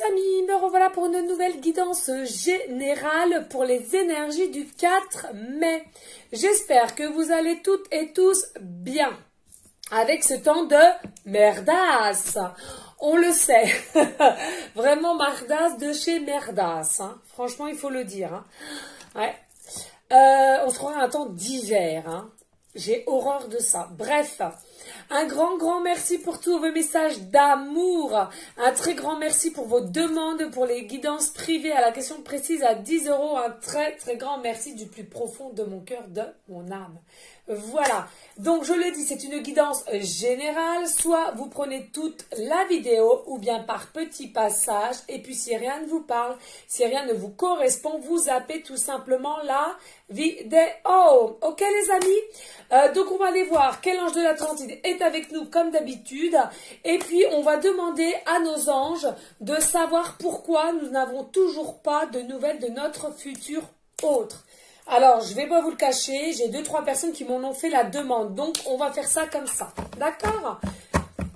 les amis, me revoilà pour une nouvelle guidance générale pour les énergies du 4 mai. J'espère que vous allez toutes et tous bien avec ce temps de merdasse. On le sait, vraiment merdasse de chez merdasse, hein. Franchement il faut le dire. Hein. Ouais. On se croirait un temps d'hiver, hein. J'ai horreur de ça. Bref, un grand merci pour tous vos messages d'amour. Un très grand merci pour vos demandes pour les guidances privées à la question précise à 10 €. Un très grand merci du plus profond de mon cœur, de mon âme. Voilà. Donc, je le dis, c'est une guidance générale. Soit vous prenez toute la vidéo ou bien par petits passages. Et puis, si rien ne vous parle, si rien ne vous correspond, vous zappez tout simplement la vidéo. Ok, les amis? Donc, on va aller voir quel ange de l'Atlantide est avec nous comme d'habitude. Et puis, on va demander à nos anges de savoir pourquoi nous n'avons toujours pas de nouvelles de notre futur autre. Alors, je ne vais pas vous le cacher, j'ai 2-3 personnes qui m'en ont fait la demande. Donc, on va faire ça comme ça. D'accord?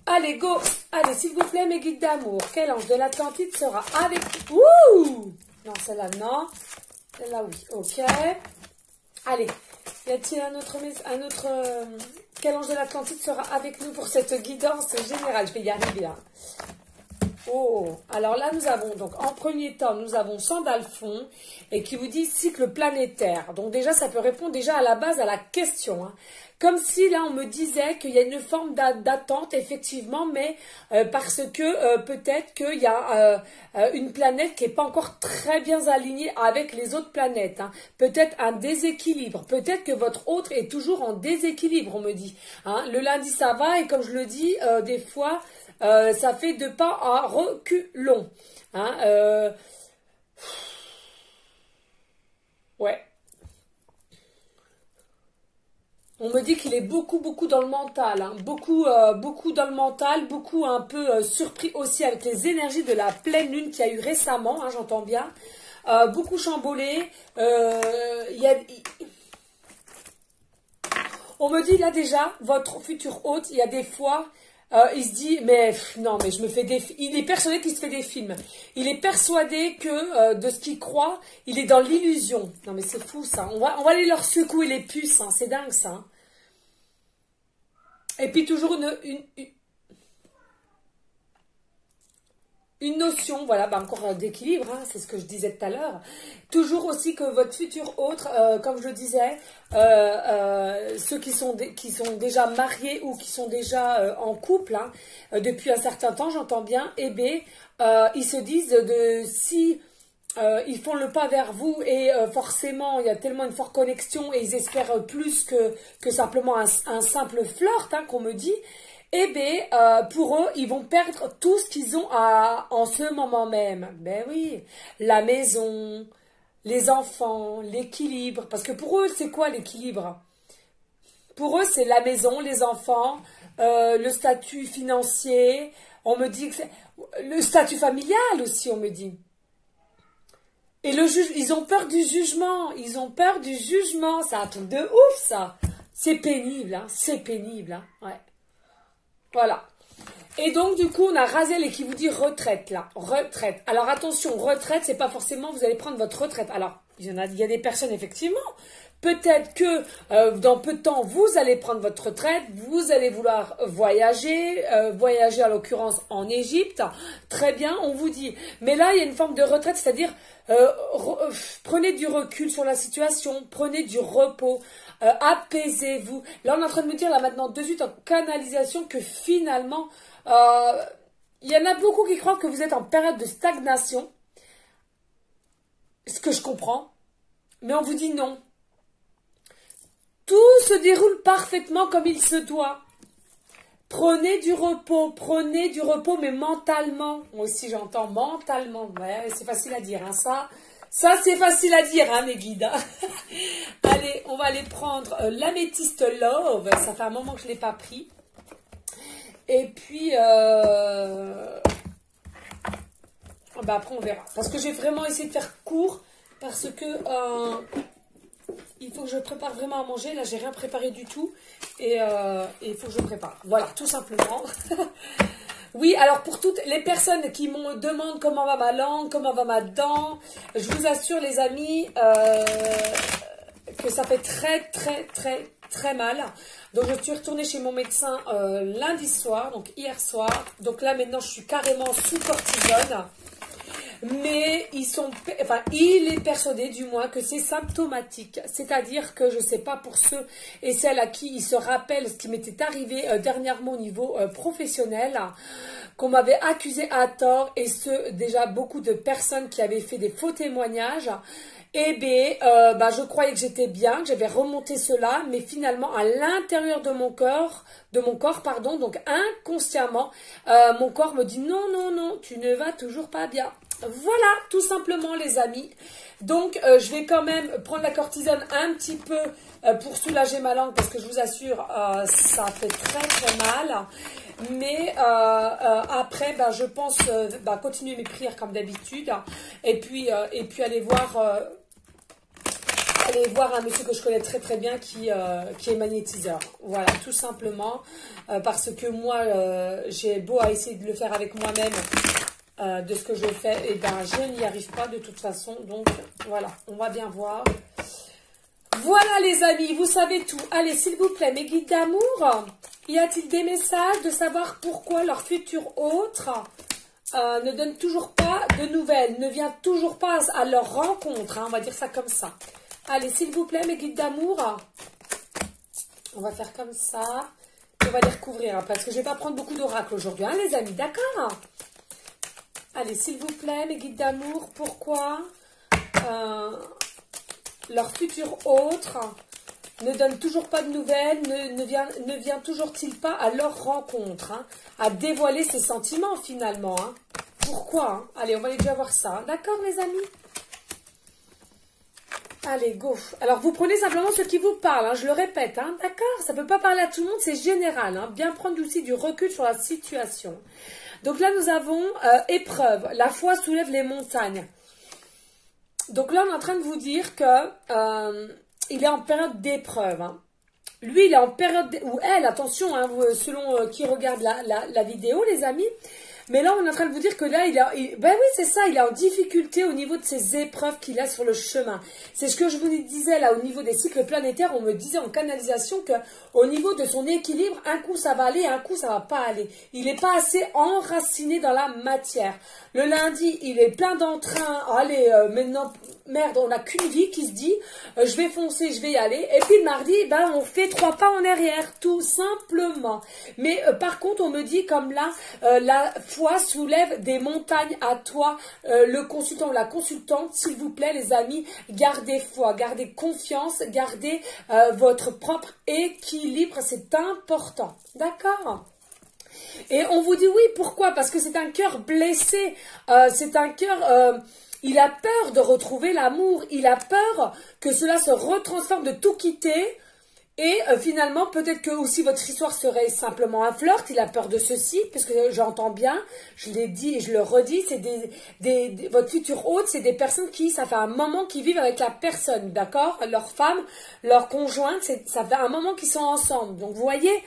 Allez, go! Allez, s'il vous plaît, mes guides d'amour. Quel ange de l'Atlantide sera avec... Ouh! Non, celle-là, non. Celle-là, oui. Ok. Allez. Y a-t-il un autre... Quel ange de l'Atlantide sera avec nous pour cette guidance générale? Je vais y arriver, hein. Oh, alors là nous avons donc en premier temps nous avons Sandalphon et qui vous dit cycle planétaire. Donc déjà ça peut répondre déjà à la base à la question. Hein. Comme si là on me disait qu'il y a une forme d'attente effectivement, mais parce que peut-être qu'il y a une planète qui n'est pas encore très bien alignée avec les autres planètes. Hein. Peut-être un déséquilibre. Peut-être que votre autre est toujours en déséquilibre, on me dit. Hein. Le lundi ça va et comme je le dis des fois... ça fait 2 pas à reculons. Hein, ouais. On me dit qu'il est beaucoup dans le mental. Hein. Beaucoup dans le mental. Beaucoup un peu surpris aussi avec les énergies de la pleine lune qu'il y a eu récemment. Hein, j'entends bien. Beaucoup chamboulé. On me dit là déjà, votre futur hôte, il y a des fois... il se dit, mais non, mais je me fais des... Il est persuadé qu'il se fait des films. Il est persuadé que de ce qu'il croit, il est dans l'illusion. Non, mais c'est fou, ça. On va aller leur secouer les puces. Hein. C'est dingue, ça. Hein. Et puis, toujours une notion, voilà, bah encore d'équilibre, hein, c'est ce que je disais tout à l'heure. Toujours aussi que votre futur autre, comme je le disais, ceux qui sont déjà mariés ou qui sont déjà en couple, hein, depuis un certain temps, j'entends bien, eh bien, ils se disent si ils font le pas vers vous et forcément, il y a tellement une forte connexion et ils espèrent plus que simplement un simple flirt, hein, qu'on me dit. Eh bien, pour eux, ils vont perdre tout ce qu'ils ont en ce moment même. Ben oui, la maison, les enfants, l'équilibre. Parce que pour eux, c'est quoi l'équilibre? Pour eux, c'est la maison, les enfants, le statut financier. On me dit que c'est le statut familial aussi, on me dit. Et ils ont peur du jugement. Ils ont peur du jugement. C'est un truc de ouf, ça. C'est pénible, hein. C'est pénible, hein. Ouais. Voilà. Et donc, du coup, on a Raziel qui vous dit retraite, là. Retraite. Alors, attention, retraite, c'est pas forcément vous allez prendre votre retraite. Alors, il y a des personnes, effectivement. Peut-être que dans peu de temps, vous allez prendre votre retraite. Vous allez vouloir voyager. Voyager, à l'occurrence, en Égypte. Très bien, on vous dit. Mais là, il y a une forme de retraite, c'est-à-dire prenez du recul sur la situation. Prenez du repos. Apaisez-vous. Là, on est en train de me dire, là maintenant, de suite en canalisation, que finalement, il y en a beaucoup qui croient que vous êtes en période de stagnation. Ce que je comprends. Mais on vous dit non. Tout se déroule parfaitement comme il se doit. Prenez du repos, mais mentalement. Moi aussi, j'entends mentalement. Ouais, c'est facile à dire, hein, ça. Ça, c'est facile à dire, hein, mes guides. Hein. Allez, on va aller prendre l'améthyste Love. Ça fait un moment que je ne l'ai pas pris. Et puis, bah après, on verra. Parce que j'ai vraiment essayé de faire court. Parce que il faut que je prépare vraiment à manger. Là, j'ai rien préparé du tout. Et il faut que je prépare. Voilà, tout simplement. Oui, alors pour toutes les personnes qui me demandent comment va ma langue, comment va ma dent, je vous assure les amis que ça fait très mal. Donc je suis retournée chez mon médecin lundi soir, donc hier soir. Donc là maintenant je suis carrément sous cortisone. Mais il est persuadé du moins que c'est symptomatique. C'est-à-dire que je ne sais pas pour ceux et celles à qui il se rappelle ce qui m'était arrivé dernièrement au niveau professionnel, qu'on m'avait accusé à tort et déjà beaucoup de personnes qui avaient fait des faux témoignages. Eh bien, je croyais que j'étais bien, que j'avais remonté cela, mais finalement à l'intérieur de mon corps, donc inconsciemment, mon corps me dit non, tu ne vas toujours pas bien. Voilà, tout simplement les amis. Donc, je vais quand même prendre la cortisone un petit peu pour soulager ma langue parce que je vous assure, ça fait très mal. Mais après, je pense continuer mes prières comme d'habitude et puis aller voir un monsieur que je connais très bien qui est magnétiseur. Voilà, tout simplement parce que moi, j'ai beau à essayer de le faire avec moi-même. De ce que je fais, et je n'y arrive pas de toute façon, donc voilà, on va bien voir. Voilà les amis, vous savez tout. Allez, s'il vous plaît, mes guides d'amour, y a-t-il des messages de savoir pourquoi leur futur autre ne donne toujours pas de nouvelles, ne vient toujours pas à leur rencontre, on va dire ça comme ça. Allez, s'il vous plaît, mes guides d'amour, on va faire comme ça, on va les recouvrir, parce que je ne vais pas prendre beaucoup d'oracles aujourd'hui, les amis, d'accord? Allez, s'il vous plaît, mes guides d'amour, pourquoi leur futur autre ne donne toujours pas de nouvelles, ne vient toujours-t-il pas à leur rencontre, à dévoiler ses sentiments finalement, Pourquoi Allez, on va aller déjà voir ça, d'accord les amis? Allez, go. Alors, vous prenez simplement ce qui vous parle, je le répète, d'accord? Ça ne peut pas parler à tout le monde, c'est général, bien prendre aussi du recul sur la situation. Donc là, nous avons épreuve. La foi soulève les montagnes. Donc là, on est en train de vous dire que il est en période d'épreuve. Lui, il est en période... Ou elle, attention, selon qui regarde la vidéo, les amis. Mais là, on est en train de vous dire que là, oui, c'est ça, il est en difficulté au niveau de ses épreuves qu'il a sur le chemin. C'est ce que je vous disais là, au niveau des cycles planétaires, on me disait en canalisation que au niveau de son équilibre, un coup ça va aller, un coup ça va pas aller. Il n'est pas assez enraciné dans la matière. Le lundi, il est plein d'entrain. Allez, maintenant, merde, on n'a qu'une vie qui se dit, je vais foncer, je vais y aller. Et puis le mardi, on fait 3 pas en arrière, tout simplement. Mais par contre, on me dit comme là, la foi soulève des montagnes à toi, le consultant ou la consultante, s'il vous plaît les amis, gardez foi, gardez confiance, gardez votre propre équilibre, c'est important, d'accord? Et on vous dit oui, pourquoi? Parce que c'est un cœur blessé, c'est un cœur... il a peur de retrouver l'amour, il a peur que cela se retransforme, de tout quitter. Et finalement, peut-être que aussi votre histoire serait simplement un flirt. Il a peur de ceci, parce que j'entends bien, je l'ai dit et je le redis, c'est votre futur hôte, c'est des personnes qui, ça fait un moment qu'ils vivent avec la personne, d'accord? Leur femme, leur conjointe, ça fait un moment qu'ils sont ensemble. Donc vous voyez,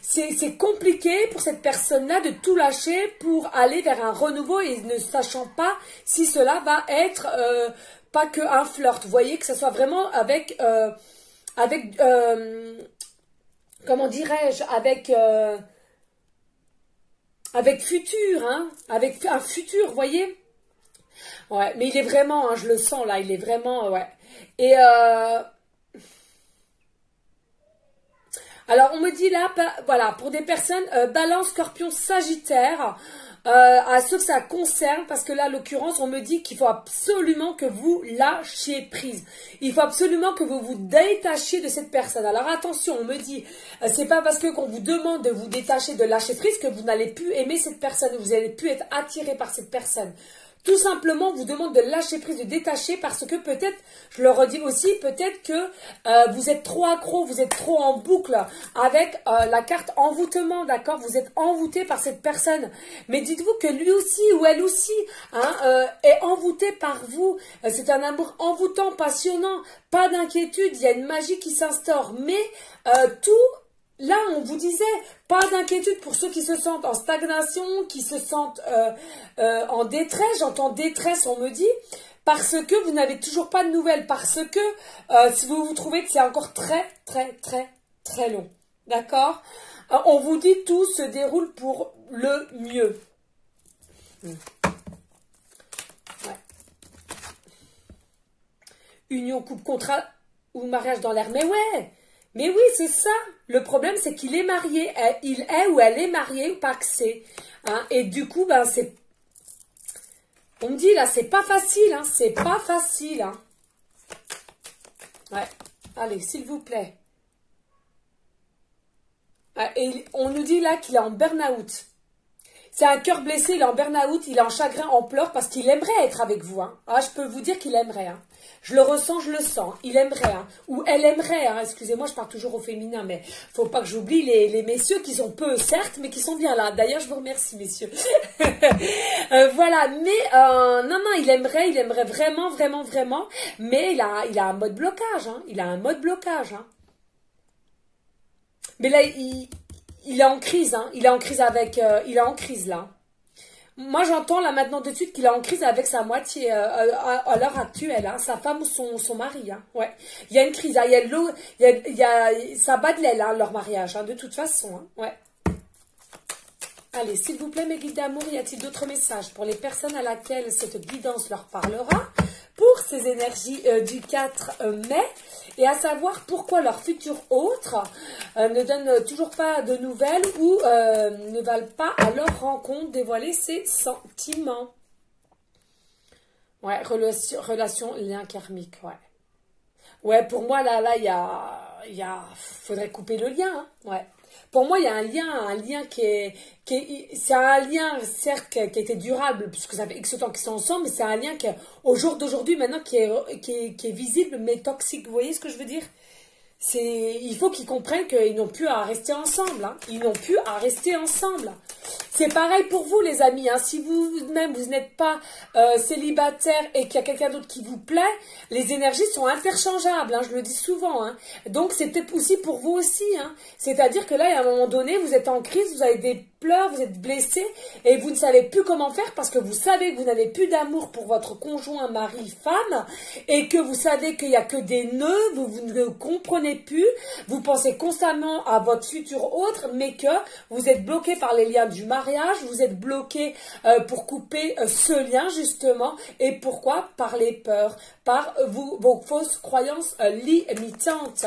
c'est compliqué pour cette personne-là de tout lâcher pour aller vers un renouveau et ne sachant pas si cela va être pas que un flirt. Vous voyez, que ce soit vraiment avec comment dirais-je, avec futur, avec un futur, vous voyez. Ouais, mais il est vraiment, je le sens là, il est vraiment, ouais. Et alors, on me dit là, voilà, pour des personnes, Balance, Scorpion, Sagittaire, à ceux que ça concerne, parce que là, en l'occurrence, on me dit qu'il faut absolument que vous lâchiez prise. Il faut absolument que vous vous détachiez de cette personne. Alors, attention, on me dit, c'est pas parce que qu'on vous demande de vous détacher, de lâcher prise, que vous n'allez plus aimer cette personne, vous n'allez plus être attiré par cette personne. Tout simplement, on vous demande de lâcher prise, de détacher, parce que peut-être, je le redis aussi, peut-être que vous êtes trop accro, vous êtes trop en boucle avec la carte envoûtement, d'accord? Vous êtes envoûté par cette personne. Mais dites-vous que lui aussi ou elle aussi est envoûté par vous. C'est un amour envoûtant, passionnant, pas d'inquiétude, il y a une magie qui s'instaure. Mais tout là, on vous disait, pas d'inquiétude pour ceux qui se sentent en stagnation, qui se sentent en détresse. J'entends détresse, on me dit, parce que vous n'avez toujours pas de nouvelles, parce que si vous trouvez que c'est encore très, très, très, très long. D'accord? On vous dit tout se déroule pour le mieux. Ouais. Union, couple, contrat ou mariage dans l'air. Mais ouais! Mais oui, c'est ça. Le problème, c'est qu'il est marié. Il est ou elle est mariée ou pas que c'est. Hein? Et du coup, ben, c'est... On me dit, là, c'est pas facile. Hein? C'est pas facile. Hein? Ouais. Allez, s'il vous plaît. Et on nous dit là qu'il est en burn-out. C'est un cœur blessé, il est en burn-out, il est en chagrin, en pleurs parce qu'il aimerait être avec vous. Hein. Ah, je peux vous dire qu'il aimerait. Hein. Je le ressens, je le sens. Il aimerait. Hein. Ou elle aimerait. Hein. Excusez-moi, je parle toujours au féminin, mais faut pas que j'oublie les messieurs qui sont peu, certes, mais qui sont bien là. D'ailleurs, je vous remercie, messieurs. Voilà. Mais non, il aimerait vraiment, vraiment, vraiment. Mais il a un mode blocage. Hein. Il a un mode blocage. Hein. Mais là, il est en crise, hein. Il est en crise avec... il est en crise, là. Moi, j'entends, là, maintenant, de suite, qu'il est en crise avec sa moitié à l'heure actuelle, hein. Sa femme ou son mari, hein. Ouais. Il y a une crise, hein. Ça bat de l'aile, hein, leur mariage, hein, de toute façon, hein. Ouais. Allez, s'il vous plaît, mes guides d'amour, y a-t-il d'autres messages pour les personnes à laquelle cette guidance leur parlera pour ces énergies du 4 mai, et à savoir pourquoi leurs futurs autres ne donnent toujours pas de nouvelles ou ne veulent pas à leur rencontre dévoiler ses sentiments. Ouais, relation, lien karmique, ouais. Ouais, pour moi, faudrait couper le lien, hein, ouais. Pour moi, il y a un lien c'est un lien, certes, qui a été durable, puisque ça fait X temps qu'ils sont ensemble, mais c'est un lien qui, au jour d'aujourd'hui, maintenant, qui est visible, mais toxique. Vous voyez ce que je veux dire? Il faut qu'ils comprennent qu'ils n'ont plus à rester ensemble. Hein. Ils n'ont plus à rester ensemble. C'est pareil pour vous, les amis. Hein. Si vous-même, vous n'êtes pas célibataire et qu'il y a quelqu'un d'autre qui vous plaît, les énergies sont interchangeables. Hein, je le dis souvent. Hein. Donc, c'est peut-être aussi pour vous aussi. Hein. C'est-à-dire que là, à un moment donné, vous êtes en crise, vous avez des pleurs, vous êtes blessé et vous ne savez plus comment faire parce que vous savez que vous n'avez plus d'amour pour votre conjoint, mari, femme et que vous savez qu'il n'y a que des nœuds, vous ne comprenez plus, vous pensez constamment à votre futur autre, mais que vous êtes bloqué par les liens du mariage, vous êtes bloqué pour couper ce lien justement. Et pourquoi? Par les peurs, par vos fausses croyances limitantes.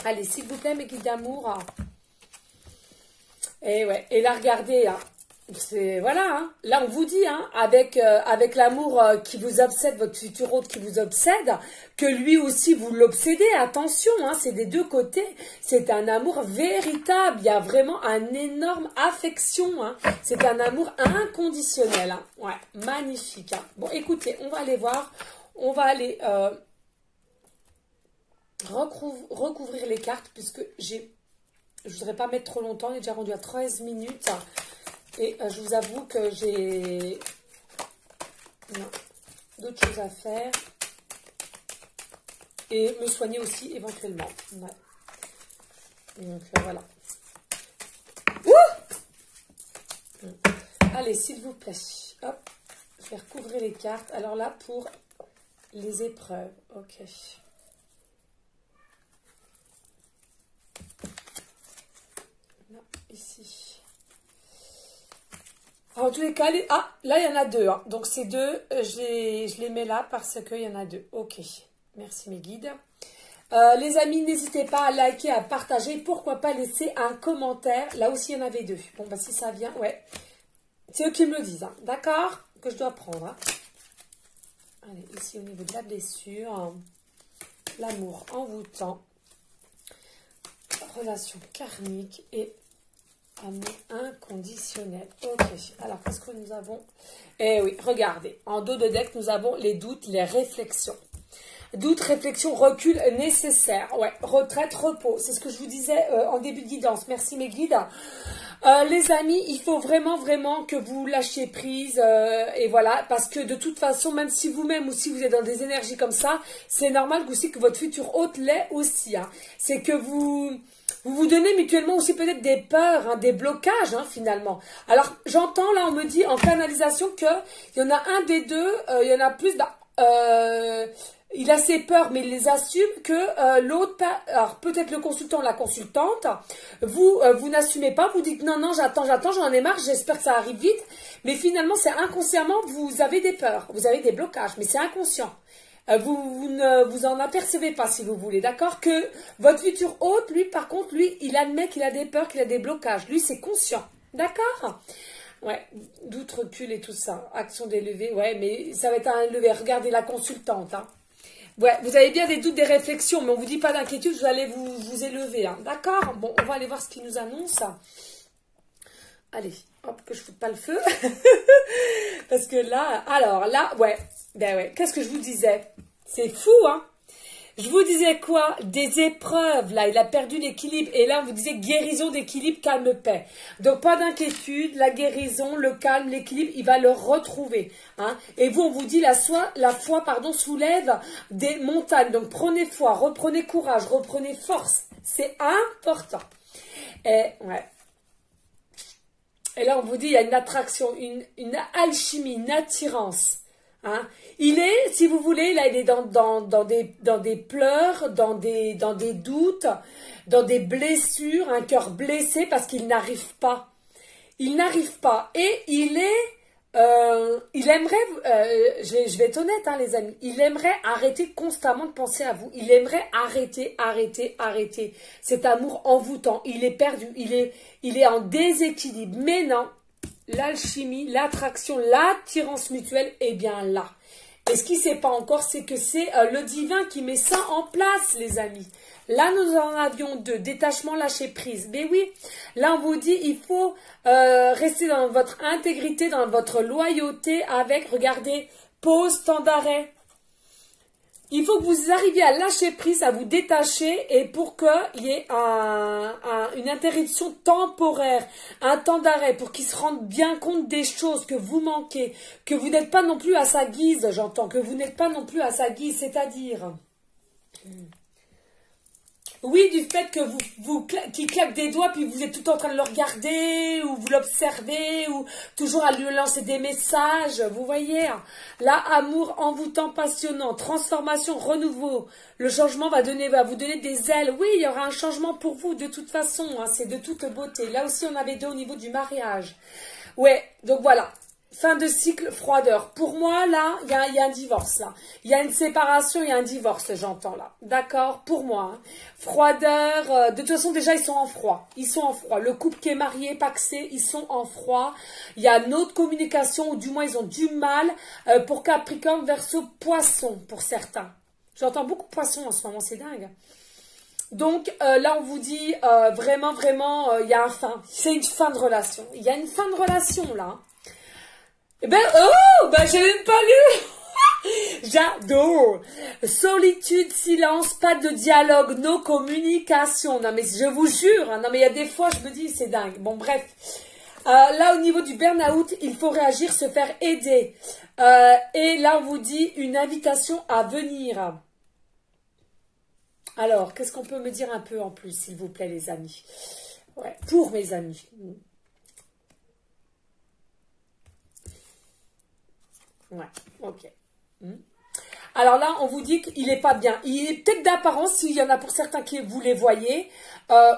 Allez, s'il vous plaît, mes guides d'amour. Et ouais, et là, regardez, hein. Voilà, hein. Là on vous dit, hein, avec l'amour qui vous obsède, votre futur autre qui vous obsède, que lui aussi vous l'obsédez, attention, hein, c'est des deux côtés, c'est un amour véritable, il y a vraiment un énorme affection, hein. C'est un amour inconditionnel, hein. Ouais, magnifique, hein. Bon, écoutez, on va aller voir, on va aller recouvrir les cartes, puisque je voudrais pas mettre trop longtemps, on est déjà rendu à 13 minutes, hein. Et je vous avoue que j'ai d'autres choses à faire. Et me soigner aussi éventuellement. Ouais. Donc voilà. Ouh! Allez, s'il vous plaît. Hop. Je vais recouvrir les cartes. Alors là, pour les épreuves. Ok. Là, ici. En tous les cas, là, il y en a deux. Hein. Donc, ces deux, je les mets là parce qu'il y en a deux. Ok. Merci, mes guides. Les amis, n'hésitez pas à liker, à partager. Pourquoi pas laisser un commentaire. Là aussi, il y en avait deux. Bon, bah, si ça vient, ouais. C'est eux qui me le disent. Hein. D'accord? Que je dois prendre. Hein. Allez, ici, au niveau de la blessure. L'amour envoûtant. Relation karmique et... amour inconditionnel. Ok. Alors, qu'est-ce que nous avons? Eh oui, regardez. En dos de deck, nous avons les doutes, les réflexions. Doute, réflexion, recul nécessaire. Ouais, retraite, repos. C'est ce que je vous disais en début de guidance. Merci mes guides. Les amis, il faut vraiment, vraiment que vous lâchiez prise. Et voilà, parce que de toute façon, même si vous-même ou si vous êtes dans des énergies comme ça, c'est normal aussi que votre futur hôte l'est aussi. Hein. C'est que vous donnez mutuellement aussi peut-être des peurs, hein, des blocages finalement. Alors j'entends là, on me dit en canalisation qu'il y en a un des deux, il y en a plus... il a ses peurs, mais il les assume que l'autre, alors peut-être le consultant ou la consultante, vous n'assumez pas, vous dites non, j'attends, j'en ai marre, j'espère que ça arrive vite, mais finalement c'est inconsciemment, vous avez des peurs, vous avez des blocages, mais c'est inconscient. Vous ne vous en apercevez pas si vous voulez, d'accord? Que votre futur hôte, lui, par contre, lui, il admet qu'il a des peurs, qu'il a des blocages. Lui, c'est conscient, d'accord? Ouais, doute, recul et tout ça. Action d'élever, ouais, mais ça va être un lever. Regardez la consultante, hein. Ouais, vous avez bien des doutes, des réflexions, mais on vous dit pas d'inquiétude, vous allez vous élever, hein. D'accord? Bon, on va aller voir ce qu'il nous annonce. Allez, hop, que je foute pas le feu. Parce que là, alors là, ouais, ben ouais, qu'est-ce que je vous disais? C'est fou, hein? Je vous disais quoi? Des épreuves, là, il a perdu l'équilibre. Et là, on vous disait guérison d'équilibre, calme, paix. Donc, pas d'inquiétude, la guérison, le calme, l'équilibre, il va le retrouver. Hein. Et vous, on vous dit, la foi, soulève des montagnes. Donc, prenez foi, reprenez courage, reprenez force. C'est important. Et, ouais. Et là, on vous dit, il y a une attraction, une alchimie, une attirance. Hein. Il est, si vous voulez, là, il est dans des pleurs, dans des doutes, dans des blessures, un cœur blessé parce qu'il n'arrive pas. Il n'arrive pas. Et il aimerait, je vais être honnête, hein, les amis, il aimerait arrêter constamment de penser à vous. Il aimerait arrêter cet amour envoûtant. Il est perdu, il est en déséquilibre. Mais non. L'alchimie, l'attraction, l'attirance mutuelle est bien là. Et ce qui ne sait pas encore, c'est que c'est le divin qui met ça en place, les amis. Là, nous en avions deux. Détachement, lâcher prise. Mais oui, là, on vous dit, il faut rester dans votre intégrité, dans votre loyauté avec, regardez, pause, temps d'arrêt. Il faut que vous arriviez à lâcher prise, à vous détacher et pour qu'il y ait une interruption temporaire, un temps d'arrêt pour qu'il se rende bien compte des choses que vous manquez, que vous n'êtes pas non plus à sa guise, j'entends, que vous n'êtes pas non plus à sa guise, c'est-à-dire... Oui, du fait que qu'il claque des doigts, puis vous êtes tout en train de le regarder, ou vous l'observez, ou toujours à lui lancer des messages, vous voyez. Là, amour envoûtant, passionnant, transformation, renouveau. Le changement va vous donner des ailes. Oui, il y aura un changement pour vous, de toute façon, hein, c'est de toute beauté. Là aussi, on avait deux au niveau du mariage. Ouais, donc voilà. Fin de cycle, froideur. Pour moi, là, il y a un divorce, là. Il y a une séparation, il y a un divorce, j'entends, là. D'accord? Pour moi. Hein. Froideur. De toute façon, déjà, ils sont en froid. Ils sont en froid. Le couple qui est marié, paxé, ils sont en froid. Il y a une autre communication, ou du moins, ils ont du mal. Pour Capricorne, Verseau, Poisson, pour certains. J'entends beaucoup Poisson en ce moment, c'est dingue. Donc, là, on vous dit, vraiment, il y a un fin. C'est une fin de relation. Il y a une fin de relation, là. Eh ben, j'ai même pas lu. J'adore. Solitude, silence, pas de dialogue, no communication. Non, mais je vous jure, hein, non, mais il y a des fois, je me dis, c'est dingue. Bon, bref. Là, au niveau du burn-out, il faut réagir, se faire aider. Et là, on vous dit une invitation à venir. Alors, qu'est-ce qu'on peut me dire un peu en plus, s'il vous plaît, les amis? Ouais, pour mes amis. Ouais, ok. Alors là, on vous dit qu'il n'est pas bien. Il est peut-être d'apparence, s'il y en a pour certains qui vous les voyez,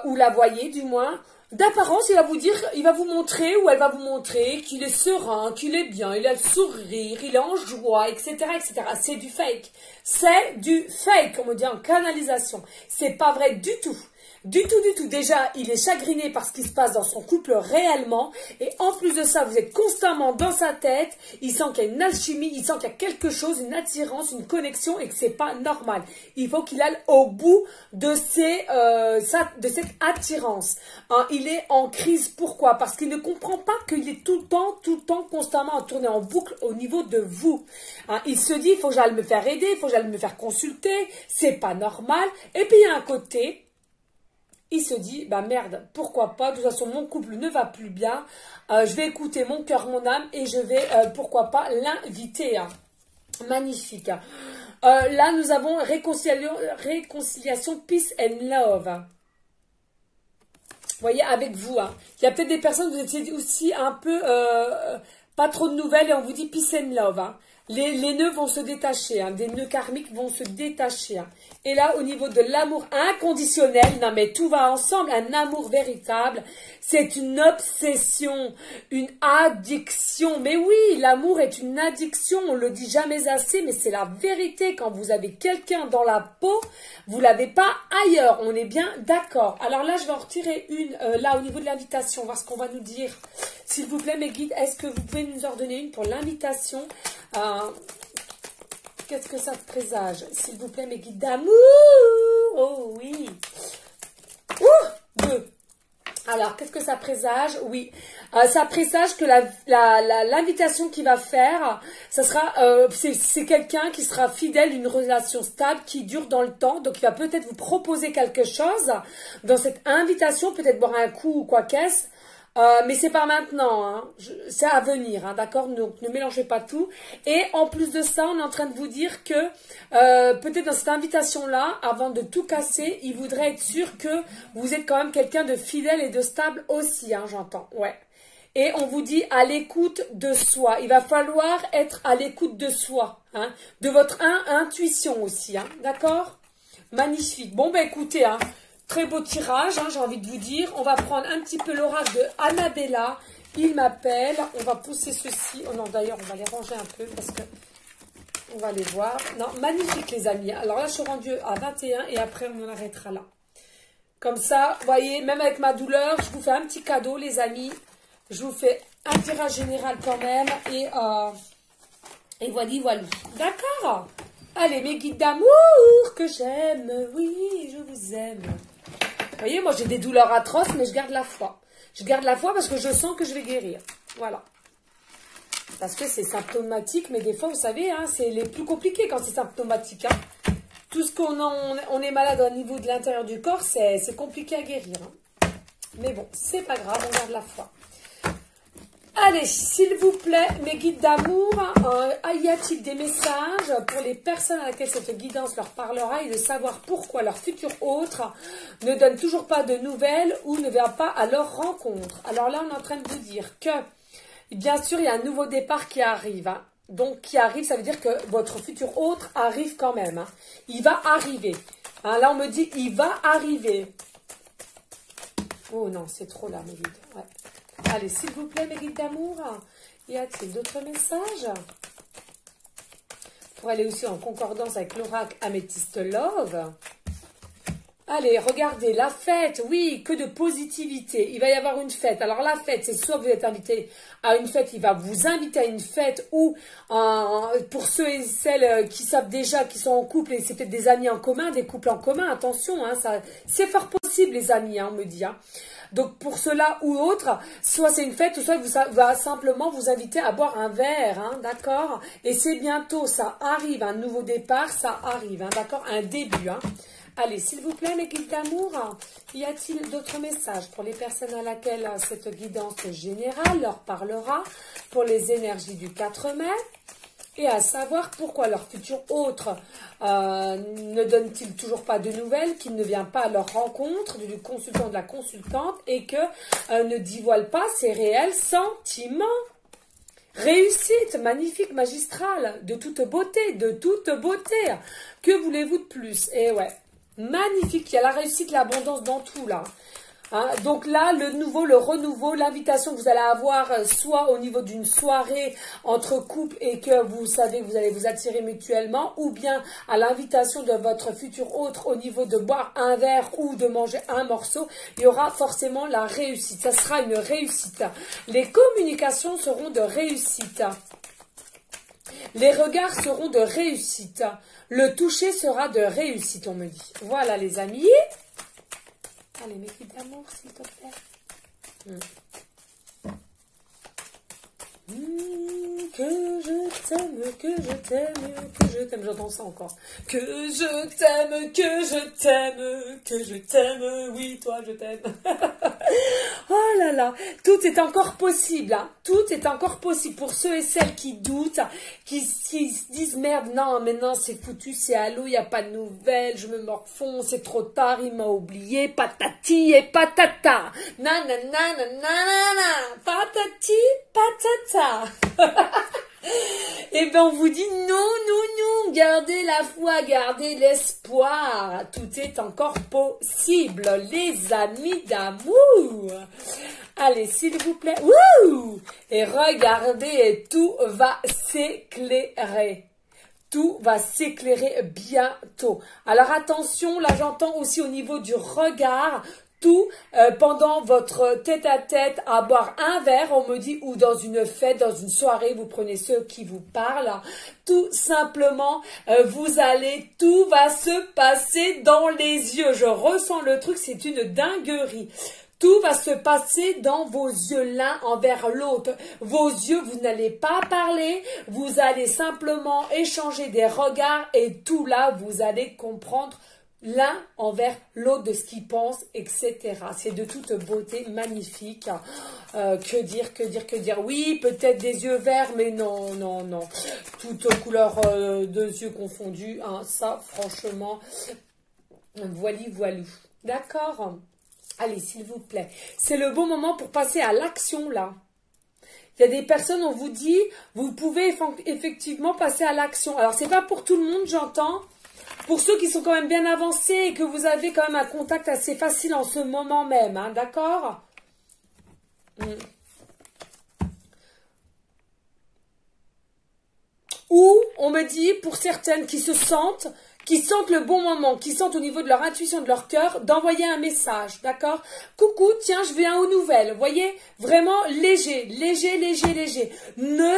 ou la voyez du moins. D'apparence, il va vous dire, il va vous montrer, ou elle va vous montrer qu'il est serein, qu'il est bien, il a le sourire, il est en joie, etc., etc. C'est du fake. C'est du fake, on me dit en canalisation. C'est pas vrai du tout. Du tout, du tout. Déjà, il est chagriné par ce qui se passe dans son couple réellement. Et en plus de ça, vous êtes constamment dans sa tête. Il sent qu'il y a une alchimie, il sent qu'il y a quelque chose, une attirance, une connexion et que c'est pas normal. Il faut qu'il aille au bout de cette attirance. Hein, il est en crise. Pourquoi? Parce qu'il ne comprend pas qu'il est tout le temps, constamment à tourner en boucle au niveau de vous. Hein, il se dit, il faut que j'aille me faire aider, il faut que j'aille me faire consulter. C'est pas normal. Et puis, il y a un côté... Il se dit, bah merde, pourquoi pas, de toute façon mon couple ne va plus bien, je vais écouter mon cœur, mon âme et je vais, pourquoi pas, l'inviter. Hein. Magnifique. Là, nous avons réconciliation, peace and love. Vous voyez, avec vous. Hein. Il y a peut-être des personnes, vous étiez aussi un peu, pas trop de nouvelles et on vous dit peace and love. Hein. Les nœuds vont se détacher, hein, des nœuds karmiques vont se détacher. Hein. Et là, au niveau de l'amour inconditionnel, non mais tout va ensemble, un amour véritable, c'est une obsession, une addiction. Mais oui, l'amour est une addiction, on le dit jamais assez, mais c'est la vérité. Quand vous avez quelqu'un dans la peau, vous l'avez pas ailleurs, on est bien d'accord. Alors là, je vais en retirer une, là au niveau de l'invitation, voir ce qu'on va nous dire. S'il vous plaît, mes guides, est-ce que vous pouvez nous en donner une pour l'invitation? Qu'est-ce que ça présage? S'il vous plaît, mes guides d'amour. Oh oui. Deux. Alors, qu'est-ce que ça présage? Oui, ça présage que l'invitation qu'il va faire, ça sera, c'est quelqu'un qui sera fidèle, une relation stable qui dure dans le temps. Donc, il va peut-être vous proposer quelque chose dans cette invitation, peut-être boire un coup ou quoi qu'est-ce. Mais c'est pas maintenant, hein. C'est à venir, hein, d'accord? Donc ne mélangez pas tout. Et en plus de ça, on est en train de vous dire que peut-être dans cette invitation-là, avant de tout casser, il voudrait être sûr que vous êtes quand même quelqu'un de fidèle et de stable aussi, hein, j'entends. Ouais. Et on vous dit à l'écoute de soi. Il va falloir être à l'écoute de soi, hein, de votre intuition aussi, hein, d'accord? Magnifique. Bon, ben écoutez, hein. Très beau tirage, hein, j'ai envie de vous dire. On va prendre un petit peu l'oracle de Annabella. Il m'appelle. On va pousser ceci. Oh non, d'ailleurs, on va les ranger un peu parce que on va les voir. Non, magnifique, les amis. Alors là, je suis rendue à 21 et après, on en arrêtera là. Comme ça, vous voyez, même avec ma douleur, je vous fais un petit cadeau, les amis. Je vous fais un tirage général quand même. Et voilà. D'accord? Allez, mes guides d'amour que j'aime. Oui, je vous aime. Vous voyez, moi j'ai des douleurs atroces, mais je garde la foi. Je garde la foi parce que je sens que je vais guérir. Voilà. Parce que c'est symptomatique, mais des fois, vous savez, hein, c'est les plus compliqués quand c'est symptomatique. Hein. Tout ce on est malade au niveau de l'intérieur du corps, c'est compliqué à guérir. Hein. Mais bon, c'est pas grave, on garde la foi. Allez, s'il vous plaît, mes guides d'amour, y a-t-il des messages pour les personnes à laquelle cette guidance leur parlera et de savoir pourquoi leur futur autre ne donne toujours pas de nouvelles ou ne vient pas à leur rencontre? Alors là, on est en train de vous dire que, bien sûr, il y a un nouveau départ qui arrive. Hein. Donc, qui arrive, ça veut dire que votre futur autre arrive quand même. Hein. Il va arriver. Hein, là, on me dit, il va arriver. Oh non, c'est trop là, mes guides. Ouais. Allez, s'il vous plaît, mes guides d'amour, y a-t-il d'autres messages? Pour aller aussi en concordance avec l'oracle Améthyste Love. Allez, regardez, la fête, oui, que de positivité. Il va y avoir une fête. Alors, la fête, c'est soit vous êtes invité à une fête, il va vous inviter à une fête ou, pour ceux et celles qui savent déjà, qui sont en couple, et c'est peut-être des amis en commun, des couples en commun, attention, hein, c'est fort possible, les amis, hein, on me dit, hein. Donc, pour cela ou autre, soit c'est une fête, ou soit il va simplement vous inviter à boire un verre, hein, d'accord? Et c'est bientôt, ça arrive, un nouveau départ, ça arrive, hein, d'accord? Un début, hein. Allez, s'il vous plaît, mes guides d'amour, y a-t-il d'autres messages pour les personnes à laquelle cette guidance générale leur parlera pour les énergies du 4 mai? Et à savoir pourquoi leur futur autre ne donne-t-il toujours pas de nouvelles, qu'il ne vient pas à leur rencontre du consultant, de la consultante, et que ne dévoile pas ses réels sentiments. Réussite, magnifique, magistrale, de toute beauté, de toute beauté. Que voulez-vous de plus? Et ouais, magnifique, il y a la réussite, l'abondance dans tout là. Hein, donc là, le nouveau, le renouveau, l'invitation que vous allez avoir, soit au niveau d'une soirée entre couples et que vous savez que vous allez vous attirer mutuellement, ou bien à l'invitation de votre futur autre au niveau de boire un verre ou de manger un morceau, il y aura forcément la réussite. Ça sera une réussite. Les communications seront de réussite. Les regards seront de réussite. Le toucher sera de réussite, on me dit. Voilà les amis. Allez, mes filles d'amour, s'il te plaît. Que je t'aime, que je t'aime, que je t'aime. J'entends ça encore. Que je t'aime, que je t'aime, que je t'aime. Oui, toi, je t'aime. Oh là là, tout est encore possible. Hein. Tout est encore possible pour ceux et celles qui doutent, qui se disent merde, non, mais non, c'est foutu, c'est à l'eau, il n'y a pas de nouvelles, je me morfonds, c'est trop tard, il m'a oublié, patati et patata. Nanana, nanana, patati, patata. Et bien on vous dit non, non, non, gardez la foi, gardez l'espoir. Tout est encore possible, les amis d'amour. Allez, s'il vous plaît. Wouh! Et regardez, et tout va s'éclairer. Tout va s'éclairer bientôt. Alors attention, là j'entends aussi au niveau du regard. Tout pendant votre tête-à-tête à boire un verre, on me dit, ou dans une fête, dans une soirée, vous prenez ceux qui vous parlent. Tout simplement, tout va se passer dans les yeux. Je ressens le truc, c'est une dinguerie. Tout va se passer dans vos yeux l'un envers l'autre. Vos yeux, vous n'allez pas parler, vous allez simplement échanger des regards et tout là, vous allez comprendre l'un envers l'autre de ce qu'il pense, etc. C'est de toute beauté, magnifique. Que dire, que dire, que dire. Oui, peut-être des yeux verts, mais non, non, non. Toutes couleurs de yeux confondus. Hein, ça, franchement, voili, voilou. D'accord ? Allez, s'il vous plaît. C'est le bon moment pour passer à l'action, là. Il y a des personnes, on vous dit, vous pouvez effectivement passer à l'action. Alors, c'est pas pour tout le monde, j'entends. Pour ceux qui sont quand même bien avancés et que vous avez quand même un contact assez facile en ce moment même, hein, d'accord ? Ou, on me dit, pour certaines qui sentent le bon moment, qui sentent au niveau de leur intuition, de leur cœur, d'envoyer un message, d'accord ? Coucou, tiens, je viens aux nouvelles, vous voyez ? Vraiment léger, léger, léger, léger. Ne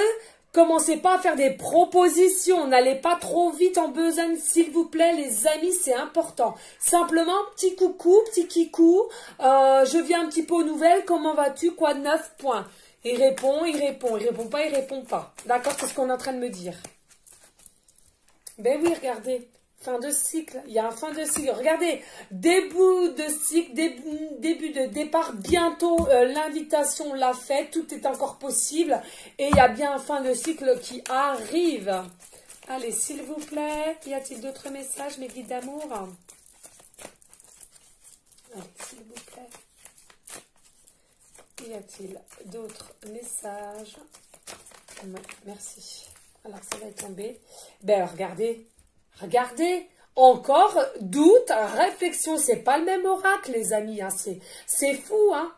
commencez pas à faire des propositions, n'allez pas trop vite en besogne, s'il vous plaît, les amis, c'est important. Simplement, petit coucou, petit kikou, je viens un petit peu aux nouvelles, comment vas-tu, quoi de neuf, point. Il répond, il répond, il répond pas, il répond pas. D'accord, c'est ce qu'on est en train de me dire. Ben oui, regardez, fin de cycle, il y a un fin de cycle. Regardez, début de cycle, début de départ, bientôt l'invitation l'a fait, tout est encore possible. Et il y a bien un fin de cycle qui arrive. Allez, s'il vous plaît, y a-t-il d'autres messages, mes guides d'amour? Allez, s'il vous plaît. Y a-t-il d'autres messages? Non, merci. Alors, ça va tomber. Ben, regardez. Regardez. Encore doute, réflexion. C'est pas le même oracle, les amis. Hein. C'est fou, hein.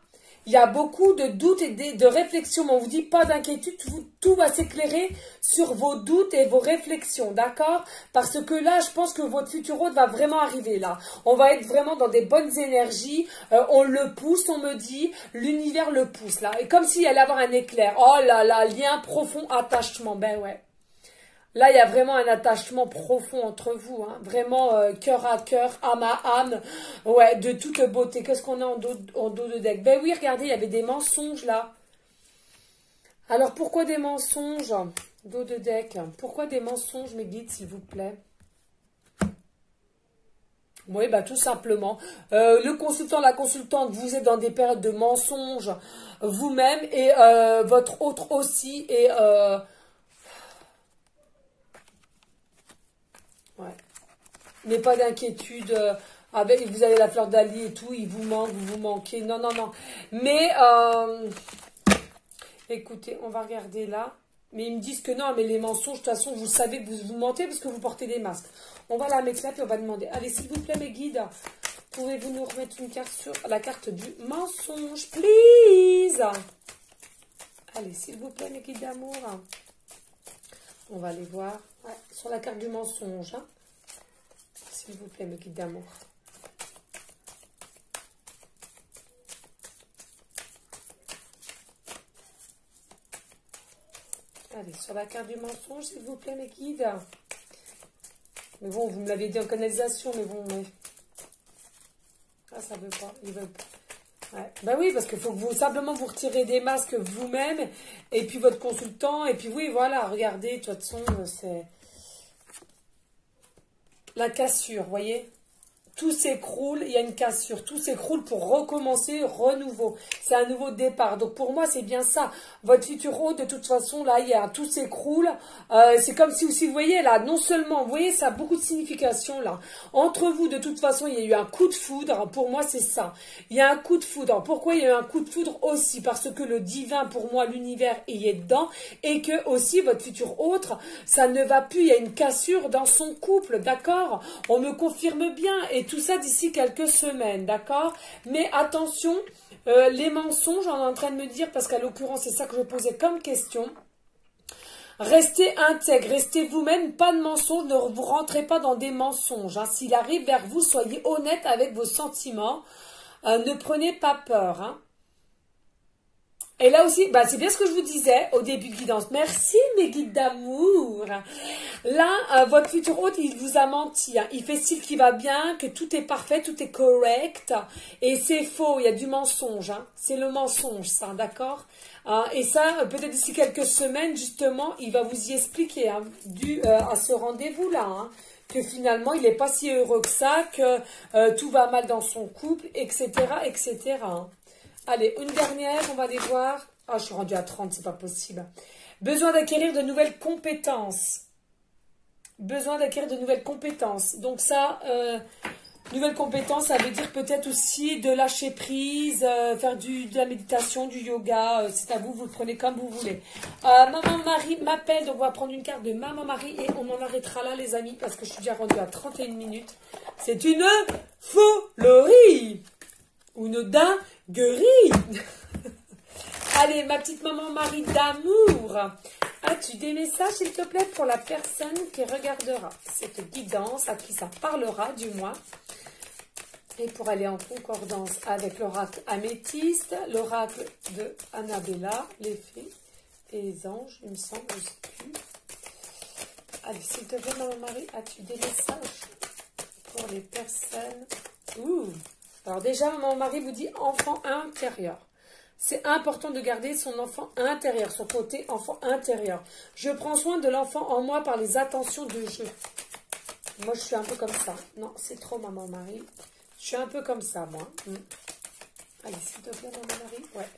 Il y a beaucoup de doutes et de réflexions. Mais on vous dit pas d'inquiétude. Tout va s'éclairer sur vos doutes et vos réflexions. D'accord? Parce que là, je pense que votre futur hôte va vraiment arriver là. On va être vraiment dans des bonnes énergies. On le pousse, on me dit. L'univers le pousse là. Et comme s'il allait avoir un éclair. Oh là là, lien profond, attachement. Ben ouais. Là, il y a vraiment un attachement profond entre vous, hein. Vraiment cœur à cœur, âme à âme, ouais, de toute beauté. Qu'est-ce qu'on a en dos de deck? Ben oui, regardez, il y avait des mensonges là. Alors, pourquoi des mensonges? Dos de deck. Pourquoi des mensonges, mes guides, s'il vous plaît? Oui, bah tout simplement. Le consultant, la consultante, vous êtes dans des périodes de mensonges vous-même et votre autre aussi. Et ouais. Mais pas d'inquiétude. Vous avez la fleur d'Ali et tout, il vous manque, vous manquez. Non, non, non. Mais, écoutez, on va regarder là. Mais ils me disent que non, mais les mensonges, de toute façon, vous savez que vous mentez parce que vous portez des masques. On va la mettre là, puis on va demander. Allez, s'il vous plaît, mes guides, Pouvez-vous nous remettre une carte sur la carte du mensonge, please? Allez, s'il vous plaît, mes guides d'amour. On va aller voir sur la carte du mensonge. Hein. S'il vous plaît, mes guides d'amour. Allez, sur la carte du mensonge, s'il vous plaît, mes guides. Mais bon, vous me l'avez dit en canalisation, mais bon, mais... Ah, ça veut pas, ils veulent pas. Ouais. Ben oui, parce qu'il faut que vous, simplement, vous retirez des masques vous-même, et puis votre consultant, et puis oui, voilà, regardez, de toute façon, c'est... La cassure, vous voyez? Tout s'écroule, il y a une cassure, tout s'écroule pour recommencer, renouveau. C'est un nouveau départ. Donc pour moi, c'est bien ça. Votre futur hôte, de toute façon, là, il y a tout s'écroule. C'est comme si aussi, vous voyez, là, non seulement, vous voyez, ça a beaucoup de signification, là. Entre vous, de toute façon, il y a eu un coup de foudre. Pour moi, c'est ça. Il y a un coup de foudre. Pourquoi il y a eu un coup de foudre aussi? Parce que le divin, pour moi, l'univers y est dedans. Et que aussi, votre futur hôte, ça ne va plus. Il y a une cassure dans son couple, d'accord? On me confirme bien. Et tout ça d'ici quelques semaines, d'accord? Mais attention, les mensonges, on est en train de me dire, parce qu'à l'occurrence, c'est ça que je posais comme question. Restez intègre, restez vous-même, pas de mensonges, ne vous rentrez pas dans des mensonges. Hein. S'il arrive vers vous, soyez honnête avec vos sentiments. Ne prenez pas peur. Hein. Et là aussi, bah, c'est bien ce que je vous disais au début de guidance. Merci mes guides d'amour. Là, votre futur hôte, il vous a menti. Hein. Il fait style qui va bien, que tout est parfait, tout est correct. Et c'est faux, il y a du mensonge. Hein. C'est le mensonge, ça, d'accord? Et ça, peut-être d'ici quelques semaines, justement, il va vous y expliquer, hein, dû à ce rendez-vous-là. Hein, que finalement, il n'est pas si heureux que ça, que tout va mal dans son couple, etc., etc., hein. Allez, une dernière, on va aller voir. Ah, je suis rendue à 30, c'est pas possible. Besoin d'acquérir de nouvelles compétences. Besoin d'acquérir de nouvelles compétences. Donc ça, nouvelles compétences, ça veut dire peut-être aussi de lâcher prise, faire de la méditation, du yoga. C'est à vous, vous le prenez comme vous voulez. Maman Marie m'appelle, donc on va prendre une carte de Maman Marie et on en arrêtera là, les amis, parce que je suis déjà rendue à 31 minutes. C'est une folerie ou une dinguerie. Allez, ma petite Maman Marie d'amour. As-tu des messages, s'il te plaît, pour la personne qui regardera cette guidance, à qui ça parlera, du moins. Et pour aller en concordance avec l'oracle améthyste, l'oracle de Annabella, les fées et les anges, il me semble, je ne sais plus. Allez, s'il te plaît, Maman Marie, as-tu des messages pour les personnes? Ouh. Alors déjà, Maman Marie vous dit enfant intérieur. C'est important de garder son enfant intérieur, son côté enfant intérieur. Je prends soin de l'enfant en moi par les attentions de jeu. Moi, je suis un peu comme ça. Non, c'est trop, Maman Marie. Je suis un peu comme ça, moi. Allez, s'il te plaît, Maman Marie. Ouais.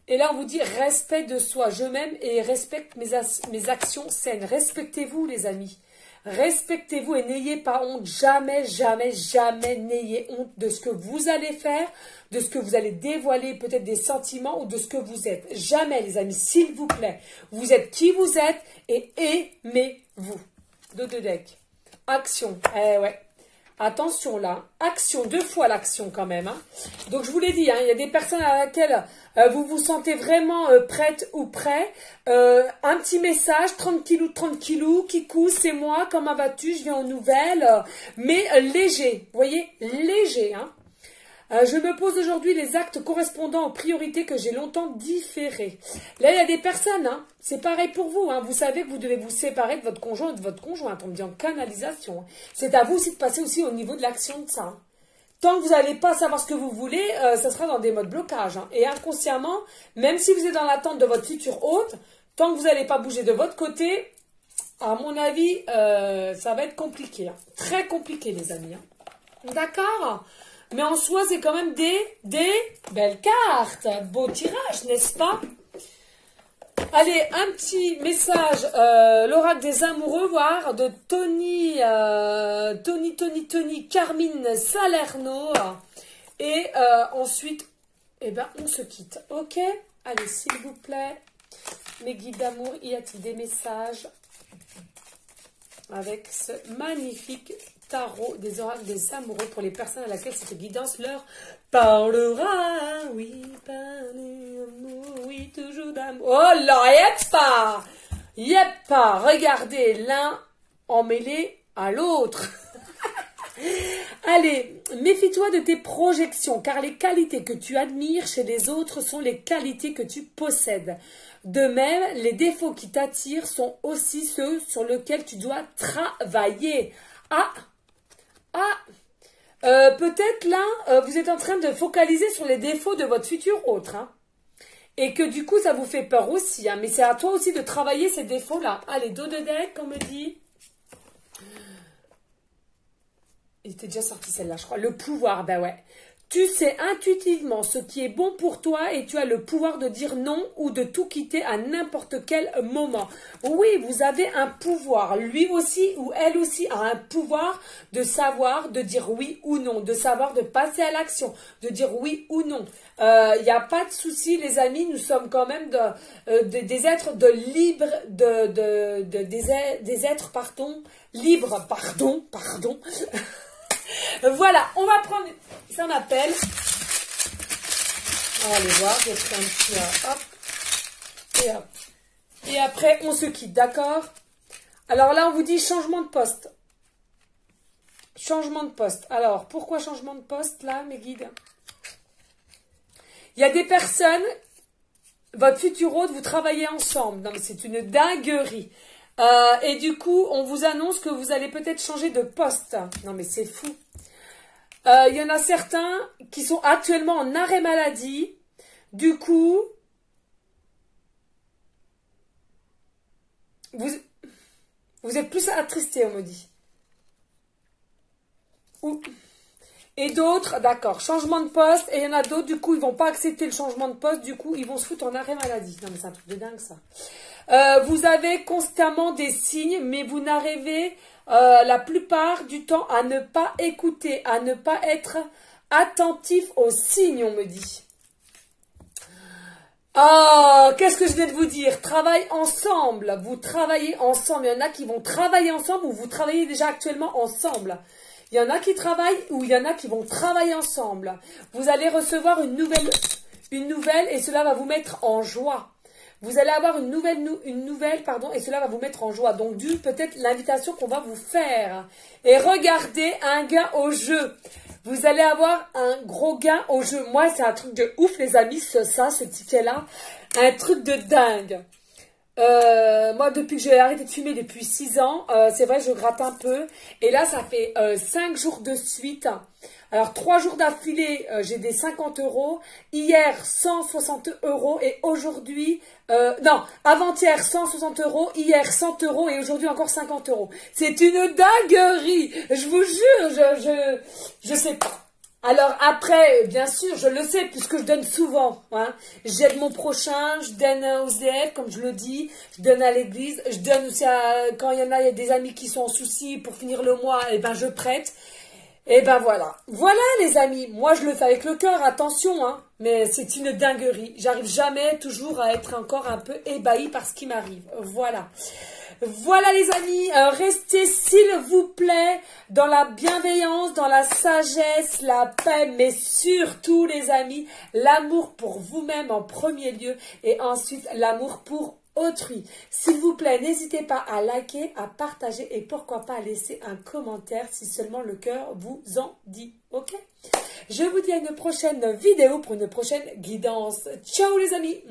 Et là, on vous dit respect de soi. Je m'aime et respecte mes actions saines. Respectez-vous, les amis. Respectez-vous et n'ayez pas honte. Jamais, jamais, jamais n'ayez honte de ce que vous allez faire, de ce que vous allez dévoiler, peut-être des sentiments ou de ce que vous êtes. Jamais, les amis, s'il vous plaît. Vous êtes qui vous êtes et aimez-vous. Deux decks. Action. Eh ouais. Attention là, action, 2 fois l'action quand même. Hein. Donc je vous l'ai dit, hein, il y a des personnes à laquelle vous vous sentez vraiment prête ou prêt. Un petit message, 30 kilos, Kikou, c'est moi, comment vas-tu, je viens aux nouvelles. Mais léger, vous voyez, léger. Hein. Je me pose aujourd'hui les actes correspondant aux priorités que j'ai longtemps différées. Là, il y a des personnes, hein, c'est pareil pour vous. Hein, vous savez que vous devez vous séparer de votre conjoint ou de votre conjointe. On me dit en canalisation. Hein. C'est à vous aussi de passer aussi au niveau de l'action de ça. Hein. Tant que vous n'allez pas savoir ce que vous voulez, ça sera dans des modes blocage. Hein. Et inconsciemment, même si vous êtes dans l'attente de votre futur hôte, tant que vous n'allez pas bouger de votre côté, à mon avis, ça va être compliqué. Hein. Très compliqué, les amis. Hein. D'accord ? Mais en soi, c'est quand même des belles cartes. Beau tirage, n'est-ce pas? Allez, un petit message. L'oracle des amoureux, voir, de Tony Carmine Salerno. Et ensuite, eh ben, on se quitte. Ok? Allez, s'il vous plaît, mes guides d'amour, y a-t-il des messages avec ce magnifique tarot des oracles des amoureux pour les personnes à laquelle cette guidance leur parlera. Oui, oui, toujours d'amour. Oh là, yep pas. Regardez, l'un emmêlé à l'autre. Allez, méfie-toi de tes projections, car les qualités que tu admires chez les autres sont les qualités que tu possèdes. De même, les défauts qui t'attirent sont aussi ceux sur lesquels tu dois travailler. Peut-être là, vous êtes en train de focaliser sur les défauts de votre futur autre. Hein, et que du coup, ça vous fait peur aussi. Hein, mais c'est à toi aussi de travailler ces défauts-là. Allez, dos de deck, comme on me dit. Il était déjà sorti celle-là, je crois. Le pouvoir, ben ouais. Tu sais intuitivement ce qui est bon pour toi et tu as le pouvoir de dire non ou de tout quitter à n'importe quel moment. Oui, vous avez un pouvoir. Lui aussi ou elle aussi a un pouvoir de savoir, de dire oui ou non, de savoir de passer à l'action, de dire oui ou non. Il n'y a pas de souci, les amis, nous sommes quand même des êtres de libre, des êtres, libres, pardon. Voilà, on va prendre son appel. On va aller voir, je vais faire un petit hop. Et après, on se quitte, d'accord? Alors là, on vous dit changement de poste. Changement de poste. Alors, pourquoi changement de poste, là, mes guides? Il y a des personnes, votre futur hôte, vous travaillez ensemble. Non, mais c'est une dinguerie. Et du coup, on vous annonce que vous allez peut-être changer de poste. Non, mais c'est fou. Il y en a certains qui sont actuellement en arrêt maladie. Du coup, vous êtes plus attristés, on me dit. Et d'autres, d'accord, changement de poste. Et il y en a d'autres, du coup, ils vont pas accepter le changement de poste. Du coup, ils vont se foutre en arrêt maladie. Non, mais c'est un truc de dingue, ça. Vous avez constamment des signes, mais vous n'arrivez la plupart du temps à ne pas écouter, à ne pas être attentif aux signes, on me dit. Ah, qu'est-ce que je viens de vous dire? Travaille ensemble, vous travaillez ensemble. Il y en a qui vont travailler ensemble ou vous travaillez déjà actuellement ensemble. Il y en a qui travaillent ou il y en a qui vont travailler ensemble. Vous allez recevoir une nouvelle et cela va vous mettre en joie. Vous allez avoir une nouvelle, et cela va vous mettre en joie. Donc, peut-être l'invitation qu'on va vous faire. Et regardez un gain au jeu. Vous allez avoir un gros gain au jeu. Moi, c'est un truc de ouf, les amis, ce ticket-là. Un truc de dingue. Moi, depuis que j'ai arrêté de fumer depuis 6 ans, c'est vrai, je gratte un peu. Et là, ça fait 5 jours de suite. Alors, 3 jours d'affilée, j'ai des 50 €. Hier, 160 €. Et aujourd'hui, avant-hier, 160 €. Hier, 100 €. Et aujourd'hui, encore 50 €. C'est une dinguerie. Je vous jure, je sais pas. Alors après, bien sûr, je le sais, puisque je donne souvent. Hein. J'aide mon prochain, je donne aux EF, comme je le dis, je donne à l'église, je donne aussi quand il y a des amis qui sont en souci pour finir le mois, et ben je prête. Et ben voilà. Voilà les amis, moi je le fais avec le cœur, attention, hein. Mais c'est une dinguerie. J'arrive jamais toujours à être encore un peu ébahie par ce qui m'arrive. Voilà. Voilà les amis, restez s'il vous plaît dans la bienveillance, dans la sagesse, la paix, mais surtout les amis, l'amour pour vous-même en premier lieu et ensuite l'amour pour autrui. S'il vous plaît, n'hésitez pas à liker, à partager et pourquoi pas à laisser un commentaire si seulement le cœur vous en dit. Ok? Je vous dis à une prochaine vidéo pour une prochaine guidance. Ciao les amis!